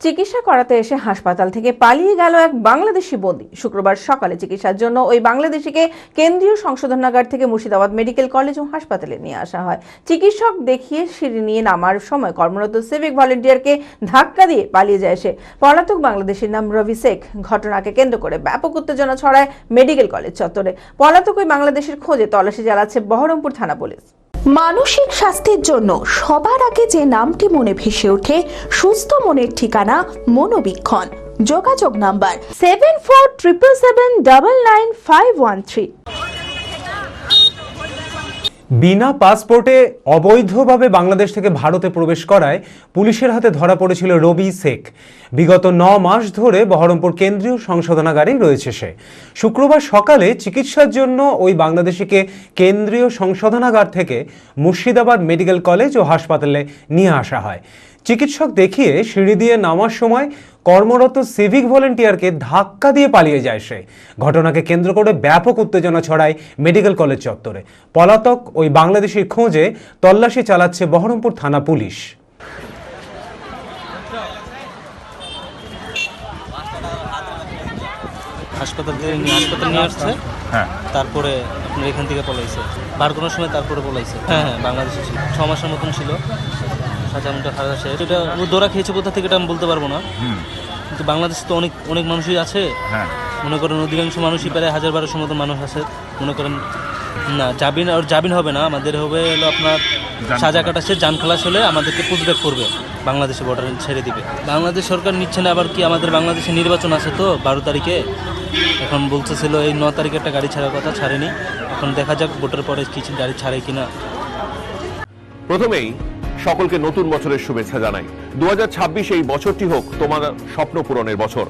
চিকিৎসা করাতে এসে হাসপাতাল থেকে পালিয়ে গেল এক বাংলাদেশি বন্দী। শুক্রবার সকালে চিকিৎসার জন্য ওই বাংলাদেশিকে কেন্দ্রীয় সংশোধনাগার থেকে মুর্শিদাবাদ মেডিকেল কলেজ ও হাসপাতালে নিয়ে আসা হয়। চিকিৎসক দেখিয়ে সিঁড়ি নিয়ে নামার সময় কর্মরত সিভিক ভলেন্টিয়ারকে ধাক্কা দিয়ে পালিয়ে যায় সে। পলাতক বাংলাদেশির নাম রবি শেখ। ঘটনাকে কেন্দ্র করে ব্যাপক উত্তেজনা ছড়ায় মেডিকেল কলেজ চত্বরে। পলাতক ওই বাংলাদেশের খোঁজে তল্লাশি চালাচ্ছে বহরমপুর থানা পুলিশ। মানসিক স্বাস্থ্যের জন্য সবার আগে যে নামটি মনে ভেসে ওঠে, সুস্থ মনের ঠিকানা মনোবীক্ষণ। যোগাযোগ নাম্বার 7477799513। বিনা পাসপোর্টে অবৈধভাবে বাংলাদেশ থেকে ভারতে প্রবেশ করায় পুলিশের হাতে ধরা পড়েছিল রবি শেখ। বিগত 9 মাস ধরে বহরমপুর কেন্দ্রীয় সংশোধনাগারেই রয়েছে সে। শুক্রবার সকালে চিকিৎসার জন্য ওই বাংলাদেশিকে কেন্দ্রীয় সংশোধনাগার থেকে মুর্শিদাবাদ মেডিকেল কলেজ ও হাসপাতালে নিয়ে আসা হয়। চিকিৎসক দেখিয়ে সিঁড়ি দিয়ে নামার সময় কর্মরত সিভিক ভলেন্টিয়ারকে ধাক্কা দিয়ে পালিয়ে যায় সে। ঘটনাকে কেন্দ্র করে ব্যাপক উত্তেজনা ছড়ায় মেডিকেল কলেজ চত্বরে। পলাতক ওই বাংলাদেশির খোঁজে তল্লাশি চালাচ্ছে বহরমপুর থানা পুলিশ। হাসপাতাল নিয়ে আসছে, তারপরে আপনার এখান থেকে পলাইছে। বার করার সময় তারপরে পলাইছে। হ্যাঁ, বাংলাদেশে ছিল, 6 মাসের মতন ছিল। সাজানোটা খারাপ আছে, এটা ও দৌড়া খেয়েছে কোথা থেকে এটা আমি বলতে পারবো না, কিন্তু বাংলাদেশে তো অনেক মানুষই আছে। মনে করেন অধিকাংশ মানুষই প্রায় 1000-1200 মতো মানুষ আছে। মনে করেন না, জামিন হবে না, আমাদের হবে হলো আপনার সাজা কাটাছে, জান খালাস হলে আমাদেরকে পুশব্যাক করবে, বাংলাদেশে বর্ডারে ছেড়ে দিবে। বাংলাদেশ সরকার নিচ্ছে না, আবার কি আমাদের বাংলাদেশে নির্বাচন আছে তো 12 তারিখে। এখন বলতেছিল এই 9 তারিখে একটা গাড়ি ছাড়ার কথা, ছাড়েনি। এখন দেখা যাক ভোটের পরে কিছু গাড়ি ছাড়ে কিনা। প্রথমেই সকলকে নতুন বছরের শুভেচ্ছা জানাই। 2026 এই বছরটি হোক তোমার স্বপ্ন পূরণের বছর।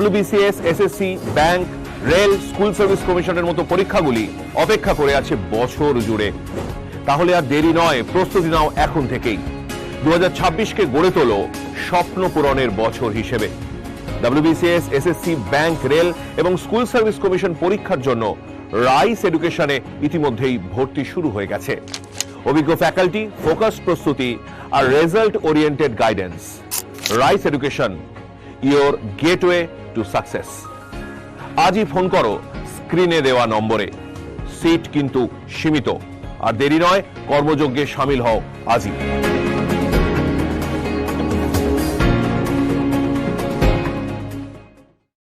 WBCS, SSC, bank, rail, school service কমিশনের মতো পরীক্ষাগুলি অপেক্ষা করে আছে বছর জুড়ে। তাহলে আর দেরি নয়, প্রস্তুতি নাও এখন থেকেই। 2026কে গড়ে তোলো স্বপ্ন পূরণের বছর হিসেবে। WBCS, SSC, ব্যাংক, রেল এবং স্কুল সার্ভিস কমিশন পরীক্ষার জন্য রাইস এডুকেশনে ইতিমধ্যেই ভর্তি শুরু হয়ে গেছে। অভিজ্ঞ ফ্যাকাল্টি, ফোকাসড প্রস্তুতি আর result oriented guidance. Rice education, your gateway to success. আজই ফোন করো স্ক্রিনে দেওয়া নম্বরে। সিট কিন্তু সীমিত। আর দেরি নয়, কর্মযজ্ঞে সামিল হও আজই।